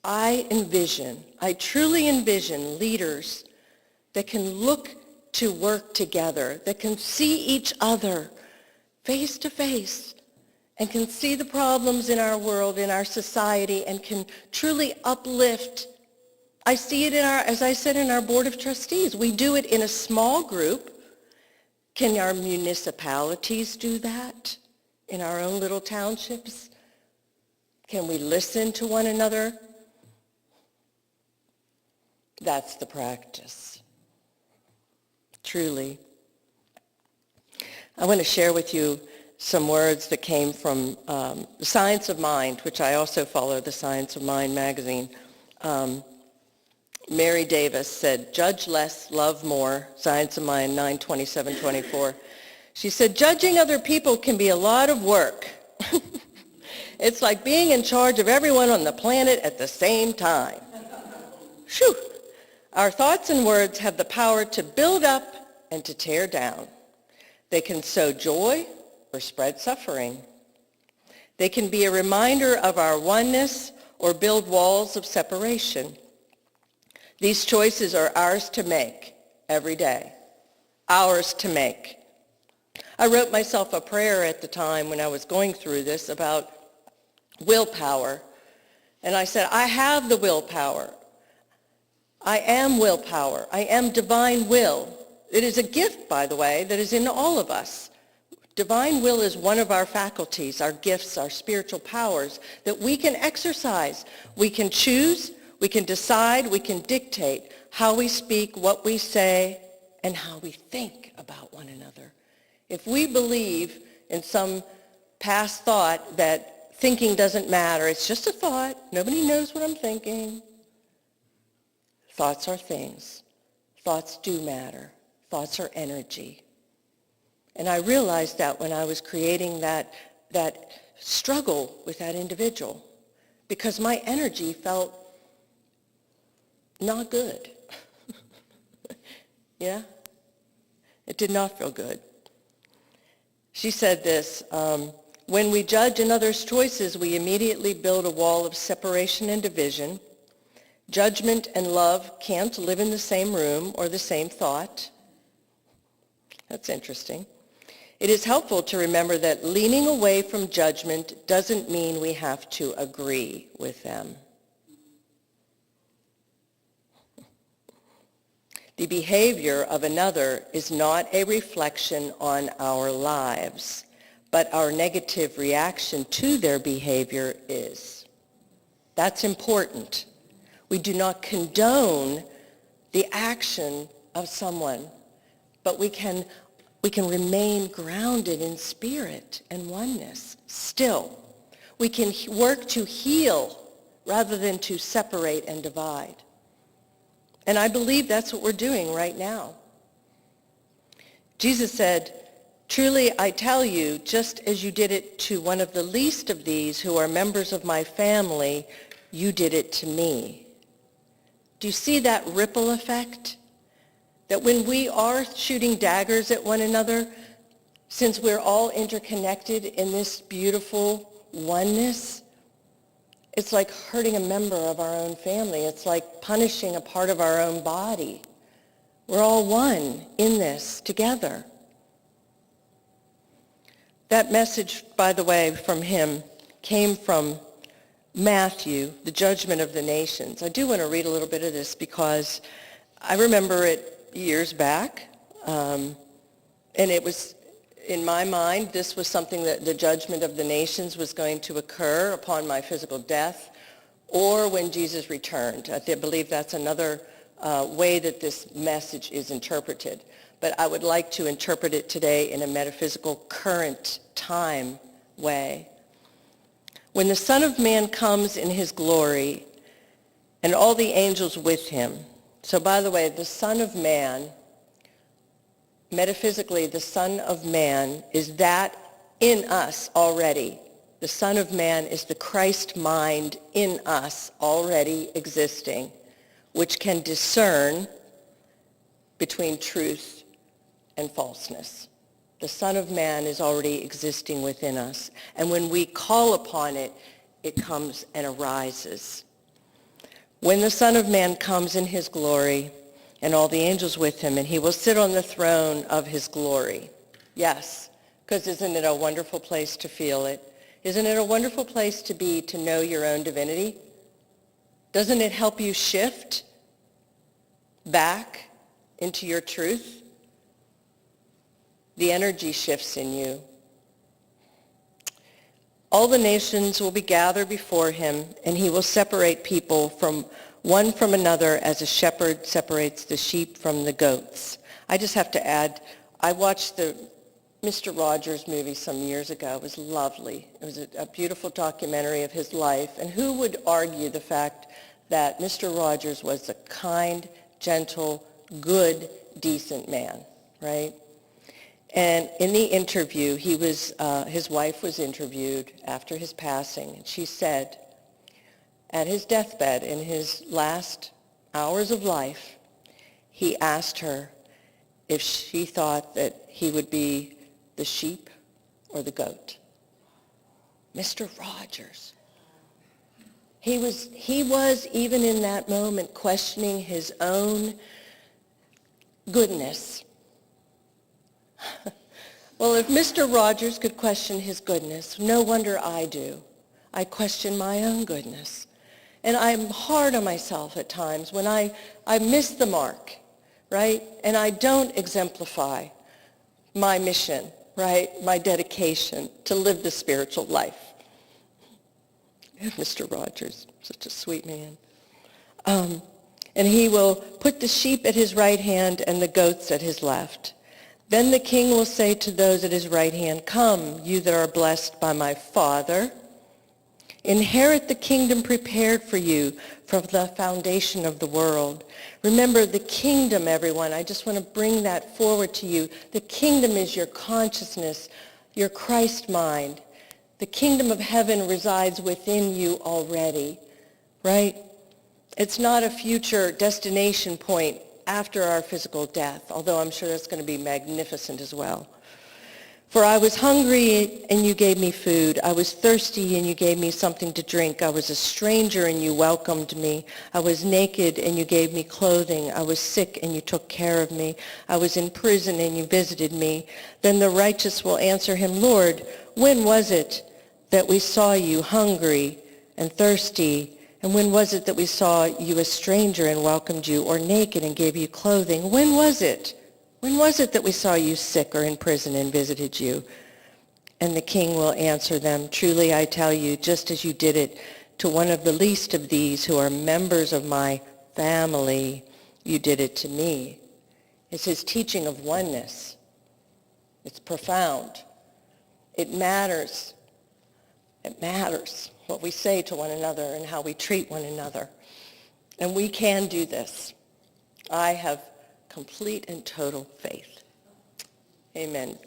Speaker 3: I truly envision leaders that can look to work together, that can see each other face to face, and can see the problems in our world, in our society, and can truly uplift. I see it as I said, in our Board of Trustees. We do it in a small group. Can our municipalities do that in our own little townships? Can we listen to one another? That's the practice. Truly. I want to share with you some words that came from The Science of Mind, which I also follow, the Science of Mind magazine. Mary Davis said, judge less, love more, Science of Mind 9/27/24. She said, judging other people can be a lot of work. It's like being in charge of everyone on the planet at the same time. Phew. Our thoughts and words have the power to build up and to tear down. They can sow joy or spread suffering. They can be a reminder of our oneness or build walls of separation. These choices are ours to make every day. Ours to make. I wrote myself a prayer at the time when I was going through this about willpower. And I said, I have the willpower. I am willpower. I am divine will. It is a gift, by the way, that is in all of us. Divine will is one of our faculties, our gifts, our spiritual powers that we can exercise. We can choose, we can decide, we can dictate how we speak, what we say, and how we think about one another. If we believe in some past thought that thinking doesn't matter, it's just a thought, nobody knows what I'm thinking. Thoughts are things. Thoughts do matter. Thoughts are energy. And I realized that when I was creating that struggle with that individual, because my energy felt not good. Yeah? It did not feel good. She said this, when we judge another's choices, we immediately build a wall of separation and division. Judgment and love can't live in the same room or the same thought. That's interesting. It is helpful to remember that leaning away from judgment doesn't mean we have to agree with them. The behavior of another is not a reflection on our lives, but our negative reaction to their behavior is. That's important. We do not condone the action of someone, but we can remain grounded in spirit and oneness still. We can work to heal rather than to separate and divide. And I believe that's what we're doing right now. Jesus said, "Truly I tell you, just as you did it to one of the least of these who are members of my family, you did it to me." Do you see that ripple effect? That when we are shooting daggers at one another, since we're all interconnected in this beautiful oneness, it's like hurting a member of our own family. It's like punishing a part of our own body. We're all one in this together. That message, by the way, from him came from Matthew, the judgment of the nations. I do want to read a little bit of this because I remember it years back, and it was, in my mind, this was something that the judgment of the nations was going to occur upon my physical death or when Jesus returned. I believe that's another way that this message is interpreted. But I would like to interpret it today in a metaphysical current time way. When the Son of Man comes in his glory and all the angels with him. So by the way, the Son of Man, metaphysically, the Son of Man is that in us already. The Son of Man is the Christ mind in us already existing, which can discern between truth and falseness. The Son of Man is already existing within us. And when we call upon it, it comes and arises. When the Son of Man comes in his glory and all the angels with him, and he will sit on the throne of his glory. Yes, because isn't it a wonderful place to feel it? Isn't it a wonderful place to be, to know your own divinity? Doesn't it help you shift back into your truth? The energy shifts in you. All the nations will be gathered before him, and he will separate people from one from another as a shepherd separates the sheep from the goats. I just have to add, I watched the Mr. Rogers movie some years ago. It was lovely. It was a beautiful documentary of his life. And who would argue the fact that Mr. Rogers was a kind, gentle, good, decent man, right? And in the interview, his wife was interviewed after his passing, and she said, at his deathbed, in his last hours of life, he asked her if she thought that he would be the sheep or the goat. Mr. Rogers. He was even in that moment questioning his own goodness. Well, if Mr. Rogers could question his goodness, no wonder I do. I question my own goodness. And I'm hard on myself at times when I miss the mark, right? And I don't exemplify my mission, right? My dedication to live the spiritual life. Mr. Rogers, such a sweet man. And he will put the sheep at his right hand and the goats at his left. Then the king will say to those at his right hand, "Come, you that are blessed by my Father. Inherit the kingdom prepared for you from the foundation of the world." Remember, the kingdom, everyone, I just want to bring that forward to you. The kingdom is your consciousness, your Christ mind. The kingdom of heaven resides within you already, right? It's not a future destination point after our physical death, although I'm sure that's going to be magnificent as well. For I was hungry and you gave me food. I was thirsty and you gave me something to drink. I was a stranger and you welcomed me. I was naked and you gave me clothing. I was sick and you took care of me. I was in prison and you visited me. Then the righteous will answer him, "Lord, when was it that we saw you hungry and thirsty? And when was it that we saw you a stranger and welcomed you, or naked and gave you clothing? When was it? When was it that we saw you sick or in prison and visited you?" And the king will answer them, "Truly I tell you, just as you did it to one of the least of these who are members of my family, you did it to me." It's his teaching of oneness. It's profound. It matters. It matters what we say to one another and how we treat one another. And we can do this. I have complete and total faith. Amen.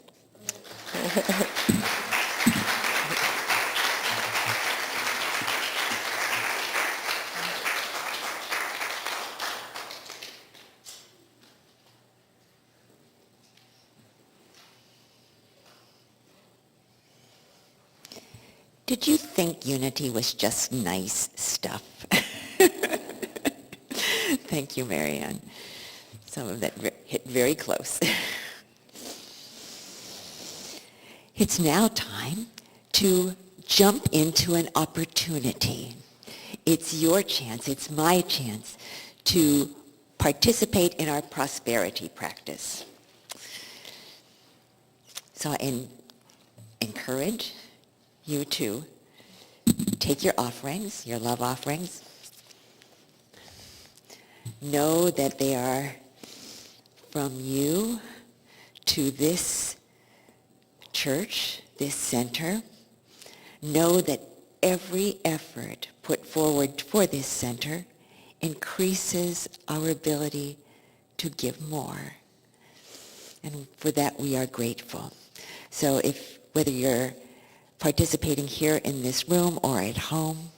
Speaker 1: Did you think unity was just nice stuff? Thank you, Maryann. Some of that hit very close. It's now time to jump into an opportunity. It's your chance, it's my chance to participate in our prosperity practice. So I encourage you to take your offerings, your love offerings. Know that they are from you to this church, this center. Know that every effort put forward for this center increases our ability to give more. And for that we are grateful. So whether you're participating here in this room or at home,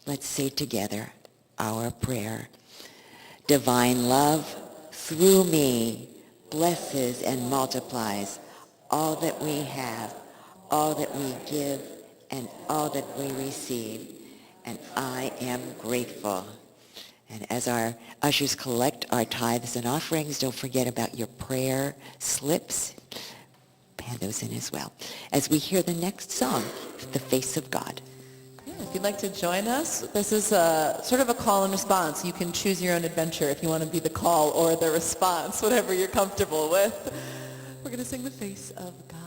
Speaker 1: let's say together our prayer. Divine love, through me, blesses and multiplies all that we have, all that we give, and all that we receive. And I am grateful. And as our ushers collect our tithes and offerings, don't forget about your prayer slips. Hand those in as well. As we hear the next song, The Face of God.
Speaker 2: Yeah, if you'd like to join us, this is sort of a call and response. You can choose your own adventure if you want to be the call or the response, whatever you're comfortable with. We're going to sing The Face of God.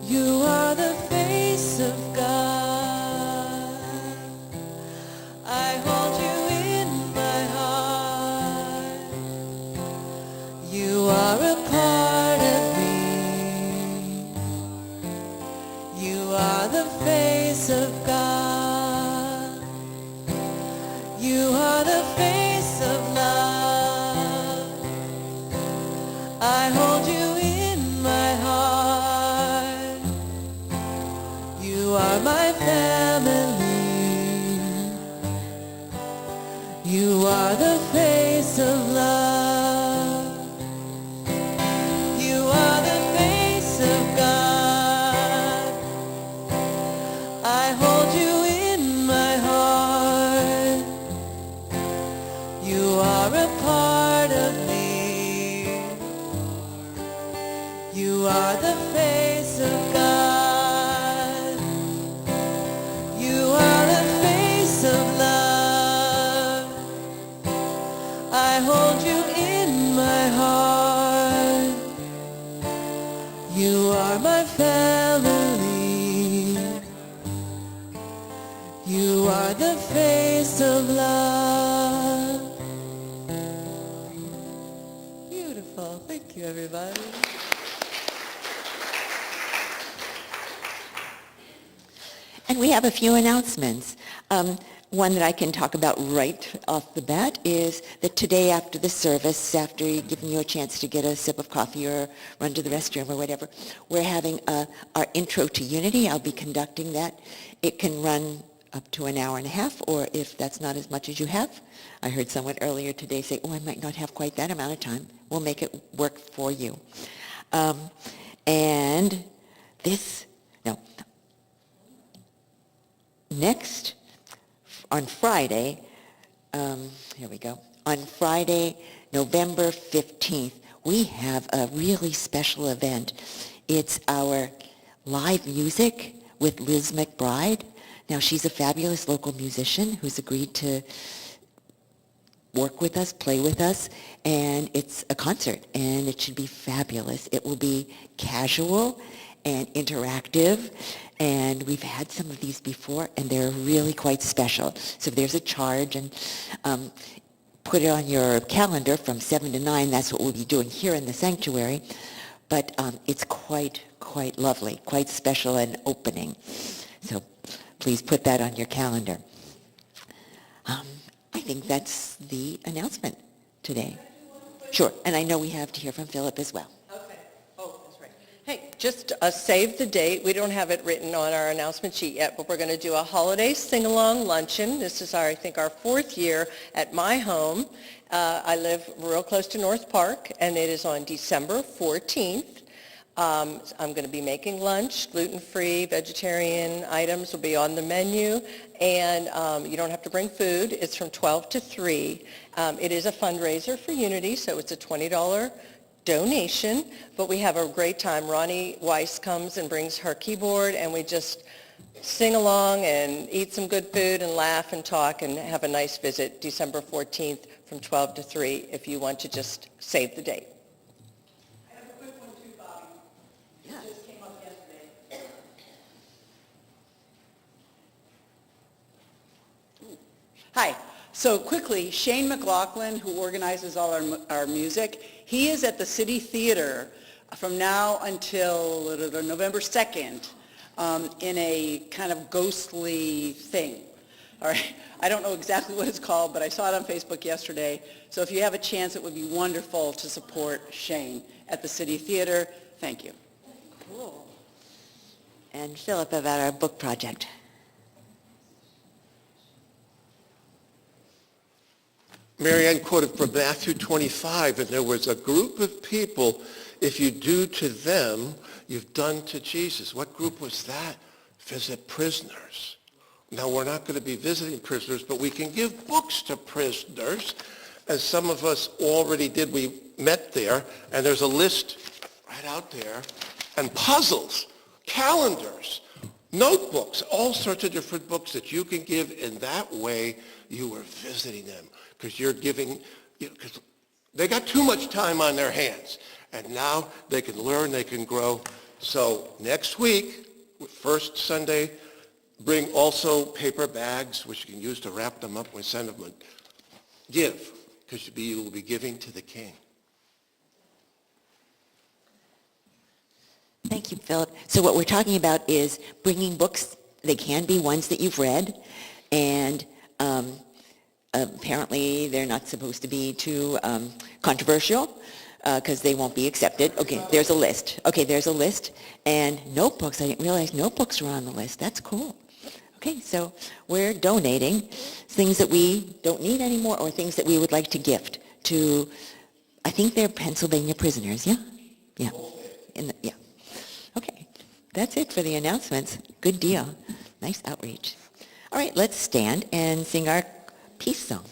Speaker 2: You are the face of God. I hold you in my heart. You are a part of me. You are the face of God. You are the face of love. I hold you in my heart. You are my family. You are the face of love. Beautiful. Thank you, everybody.
Speaker 1: And we have a few announcements. One that I can talk about right off the bat is that today after the service, after giving you a chance to get a sip of coffee or run to the restroom or whatever, we're having our Intro to Unity. I'll be conducting that. It can run up to an hour and a half, or if that's not as much as you have. I heard someone earlier today say, I might not have quite that amount of time. We'll make it work for you. And this, no, next, on Friday, here we go, on Friday, November 15th, we have a really special event. It's our live music with Liz McBride. Now, she's a fabulous local musician who's agreed to work with us, play with us, and it's a concert, and it should be fabulous. It will be casual and interactive, and we've had some of these before, and they're really quite special. So if there's a charge, and put it on your calendar from 7 to 9. That's what we'll be doing here in the sanctuary. But it's quite lovely, quite special and opening. So please put that on your calendar. I think that's the announcement today. Sure, and I know we have to hear from Philip as well.
Speaker 3: Okay. Oh, that's right. Hey, just save the date. We don't have it written on our announcement sheet yet, but we're going to do a holiday sing-along luncheon. This is, I think, our 4th year at my home. I live real close to North Park, and it is on December 14th. I'm going to be making lunch. Gluten-free, vegetarian items will be on the menu, and you don't have to bring food. It's from 12 to 3. It is a fundraiser for Unity, so it's a $20 donation, but we have a great time. Ronnie Weiss comes and brings her keyboard, and we just sing along and eat some good food and laugh and talk and have a nice visit December 14th from 12 to 3 if you want to just save the date.
Speaker 4: Hi. So quickly, Shane McLaughlin, who organizes all our music, he is at the City Theater from now until November 2nd in a kind of ghostly thing. All right. I don't know exactly what it's called, but I saw it on Facebook yesterday. So if you have a chance, it would be wonderful to support Shane at the City Theater. Thank you.
Speaker 1: Cool. And Philip, about our book project.
Speaker 5: Maryann quoted from Matthew 25, and there was a group of people, if you do to them, you've done to Jesus. What group was that? Visit prisoners. Now, we're not going to be visiting prisoners, but we can give books to prisoners, as some of us already did. We met there, and there's a list right out there, and puzzles, calendars, notebooks, all sorts of different books that you can give. In that way, you are visiting them. Because you're giving, because they got too much time on their hands. And now they can learn, they can grow. So next week, first Sunday, bring also paper bags, which you can use to wrap them up and send them. Give, because you will be giving to the King.
Speaker 1: Thank you, Philip. So what we're talking about is bringing books. They can be ones that you've read, and apparently they're not supposed to be too controversial because they won't be accepted. Okay, there's a list. And notebooks. I didn't realize notebooks were on the list. That's cool. Okay, so we're donating things that we don't need anymore or things that we would like to gift to, I think they're Pennsylvania prisoners, yeah? Yeah. Yeah. Okay, that's it for the announcements. Good deal. Nice outreach. All right, let's stand and sing our peace song.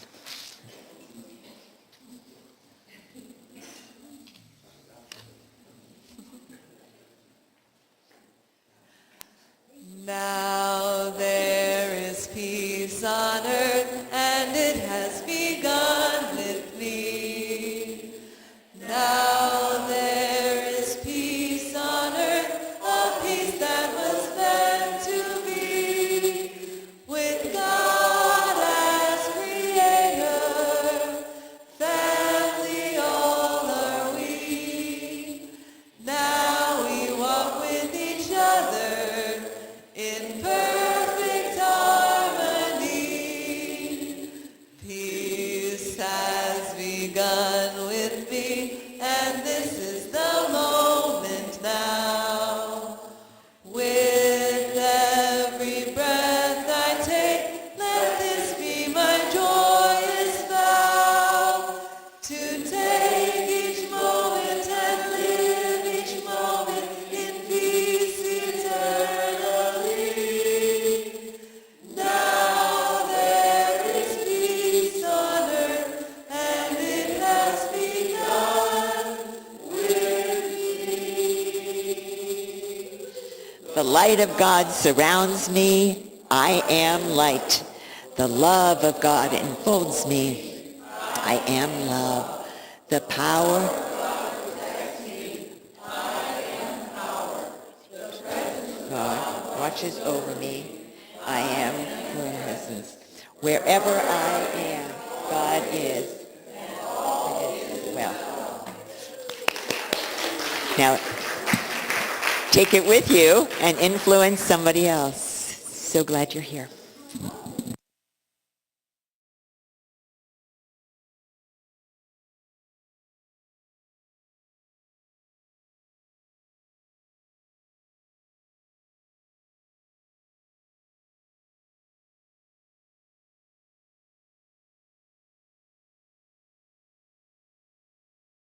Speaker 2: Now there is peace on earth, and it has begun with me. Now there is peace on earth, a peace that was meant to be with God. in perfect harmony. Peace has begun with me, and this is the moment now. With every breath I take, let this be my joyous vow, to take each moment and live each moment in peace eternally. Now there is peace on earth, and it has begun with me.
Speaker 1: The light of God surrounds me. I am light. The love of God enfolds me. I am love. The power. God watches over me. I am presence. Wherever I am, God is. Well, now take it with you and influence somebody else. So glad you're here.